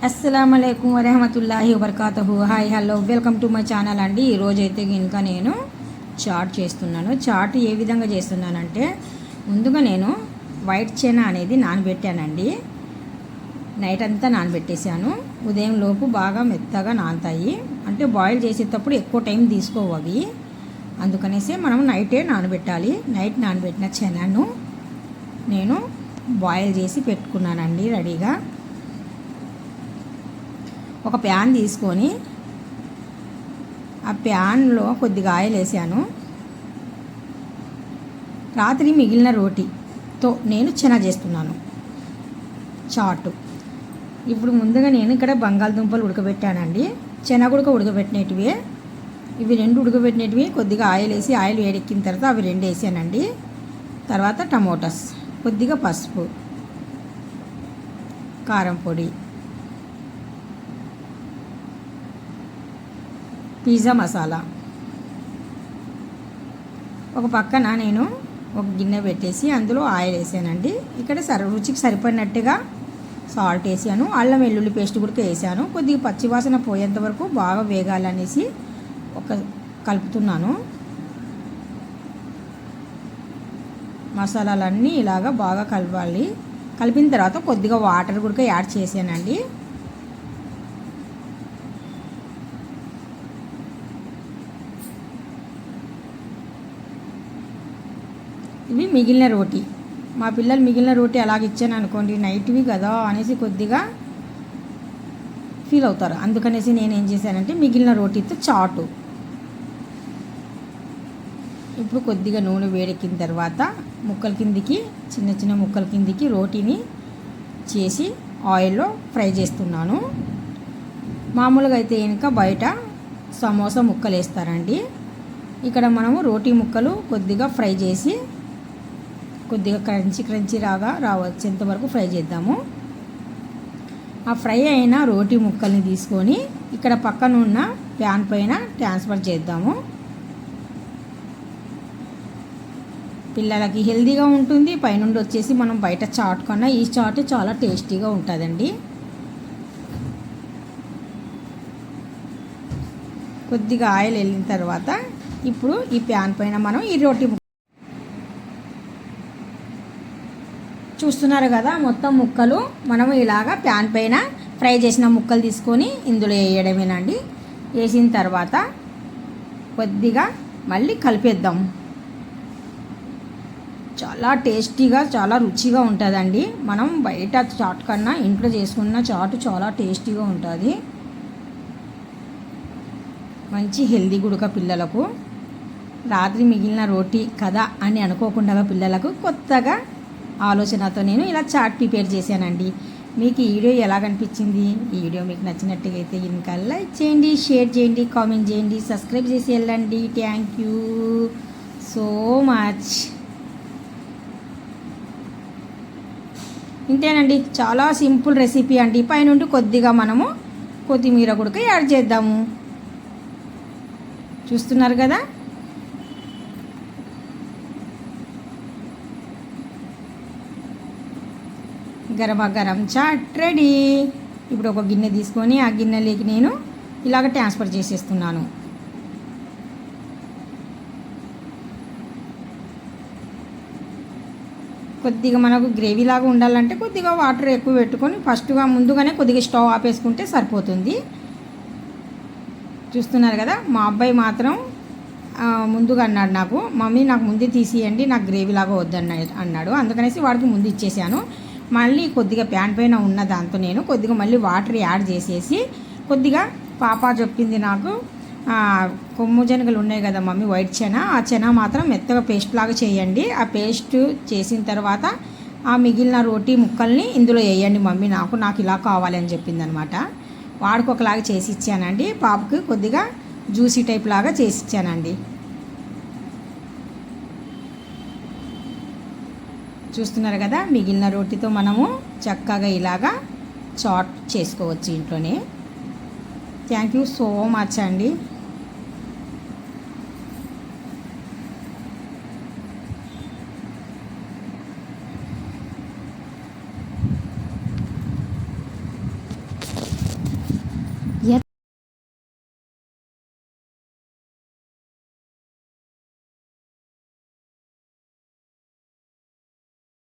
అస్సలాముఅలైకుం వరహమతుల్లాహి వబర్కాతుహు. Hi hello welcome to my channel అండి. ఈరోజైతే ఇంకా నేను చాట్ చేస్తున్నాను. చాట్ ఏ విధంగా చేస్తున్నానంటే, ముందుగా నేను వైట్ చెనా అనేది నానబెట్టానండి. నైట్ అంతా నానబెట్టేశాను. ఉదయం లోపు బాగా మెత్తగా నానతాయి. అంటే బాయిల్ చేసేటప్పుడు ఎక్కువ టైం తీసుకోవు అవి, అందుకనేసి మనం నైటే నానబెట్టాలి. నైట్ నానబెట్టిన చెనాను నేను బాయిల్ చేసి పెట్టుకున్నానండి రెడీగా. ఒక ప్యాన్ తీసుకొని ఆ ప్యాన్లో కొద్దిగా ఆయిల్ వేసాను. రాత్రి మిగిలిన రోటీతో నేను చెనా చేస్తున్నాను చాటు. ఇప్పుడు ముందుగా నేను ఇక్కడ బంగాళదుంపలు ఉడకబెట్టానండి. చెనా కూడా ఉడకబెట్టినటివే. ఇవి రెండు ఉడకబెట్టినటివి కొద్దిగా ఆయిల్ వేసి, ఆయిల్ వేడెక్కిన తర్వాత అవి రెండు వేసానండి. తర్వాత టమోటాస్, కొద్దిగా పసుపు, కారం పొడి, పిజ్జా మసాలా. ఒక పక్కన నేను ఒక గిన్నె పెట్టేసి అందులో ఆయిల్ వేసానండి. ఇక్కడ రుచికి సరిపడినట్టుగా సాల్ట్ వేసాను. అల్లం వెల్లుల్లి పేస్ట్ కూడా వేసాను. కొద్దిగా పచ్చివాసన పోయేంత వరకు బాగా వేగాలనేసి కలుపుతున్నాను. మసాలాలన్నీ ఇలాగా బాగా కలపాలి. కలిపిన తర్వాత కొద్దిగా వాటర్ కూడా యాడ్ చేసానండి. ఇవి మిగిలిన రోటీ. మా పిల్లలు మిగిలిన రోటీ అలాగ ఇచ్చాను అనుకోండి, నైట్వి కదా అనేసి కొద్దిగా ఫీల్ అవుతారు. అందుకనేసి నేను ఏం చేశానంటే మిగిలిన రోటీతో చాటు. ఇప్పుడు కొద్దిగా నూనె వేడెక్కిన తర్వాత ముక్కల కిందికి, చిన్న చిన్న ముక్కల కిందికి రోటీని చేసి ఆయిల్లో ఫ్రై చేస్తున్నాను. మామూలుగా అయితే ఇంకా బయట సమోసా ముక్కలు వేస్తారండి. ఇక్కడ మనము రోటీ ముక్కలు కొద్దిగా ఫ్రై చేసి కొద్దిగా క్రంచీ రావచ్చేంత వరకు ఫ్రై చేద్దాము. ఆ ఫ్రై అయిన రోటీ ముక్కల్ని తీసుకొని ఇక్కడ పక్కన ఉన్న ప్యాన్ పైన ట్రాన్స్ఫర్ చేద్దాము. పిల్లలకి హెల్తీగా ఉంటుంది. పైనుండి వచ్చేసి మనం బయట చాట్ కన్నా ఈ చాట్ చాలా టేస్టీగా ఉంటుందండి. కొద్దిగా ఆయిల్ వెళ్ళిన తర్వాత ఇప్పుడు ఈ ప్యాన్ పైన మనం ఈ రోటీ చూస్తున్నారు కదా, మొత్తం ముక్కలు మనము ఇలాగా ప్యాన్ పైన ఫ్రై చేసిన ముక్కలు తీసుకొని ఇందులో వేయడమేనండి. వేసిన తర్వాత కొద్దిగా మళ్ళీ కలిపేద్దాం. చాలా టేస్టీగా, చాలా రుచిగా ఉంటుందండి. మనం బయట చాట్ కన్నా ఇంట్లో చేసుకున్న చాటు చాలా టేస్టీగా ఉంటుంది. మంచి హెల్దీ గుడక పిల్లలకు. రాత్రి మిగిలిన రోటీ కదా అని అనుకోకుండా పిల్లలకు కొత్తగా ఆలోచనతో నేను ఇలా చాట్ ప్రిపేర్ చేశానండి. మీకు ఈ వీడియో ఎలా కనిపించింది? ఈ వీడియో మీకు నచ్చినట్టుగా అయితే ఇంకా లైక్ చేయండి, షేర్ చేయండి, కామెంట్ చేయండి, సబ్స్క్రైబ్ చేసి వెళ్ళండి. Thank you so much. ఇంతేనండి, చాలా సింపుల్ రెసిపీ అండి. పైనుండి కొద్దిగా మనము కొత్తిమీర కూడా యాడ్ చేద్దాము. చూస్తున్నారు కదా, గరం చాట్ రెడీ. ఇప్పుడు ఒక గిన్నె తీసుకొని ఆ గిన్నెలోకి నేను ఇలాగ ట్రాన్స్ఫర్ చేసేస్తున్నాను. కొద్దిగా మనకు గ్రేవీ లాగా ఉండాలంటే కొద్దిగా వాటర్ ఎక్కువ పెట్టుకొని ముందుగానే కొద్దిగా స్టవ్ ఆపేసుకుంటే సరిపోతుంది. చూస్తున్నారు కదా, మా అబ్బాయి మాత్రం ముందుగా అన్నాడు, మమ్మీ నాకు ముందే తీసియండి, నాకు గ్రేవీ లాగా అన్నాడు. అందుకనేసి వాడికి ముందు ఇచ్చేసాను. మళ్ళీ కొద్దిగా ప్యాన్ పైన ఉన్న దాంతో నేను కొద్దిగా మళ్ళీ వాటర్ యాడ్ చేసేసి కొద్దిగా పాప చెప్పింది నాకు, కొమ్ము శనగలు ఉన్నాయి కదా మమ్మీ, వైట్ చెనా, ఆ చెనా మాత్రం మెత్తగా పేస్ట్ లాగా చేయండి. ఆ పేస్ట్ చేసిన తర్వాత ఆ మిగిలిన రోటీ ముక్కల్ని ఇందులో వేయండి మమ్మీ, నాకు ఇలా కావాలి అని చెప్పింది అనమాట. వాడికి ఒకలాగా చేసి ఇచ్చానండి. పాపకి కొద్దిగా జ్యూసీ టైప్ లాగా చేసి ఇచ్చానండి. చూస్తున్నారు కదా, మిగిలిన రోటీతో మనము చక్కగా ఇలాగా చాట్ చేసుకోవచ్చు ఇంట్లోనే. థ్యాంక్ యూ సో మచ్ అండి.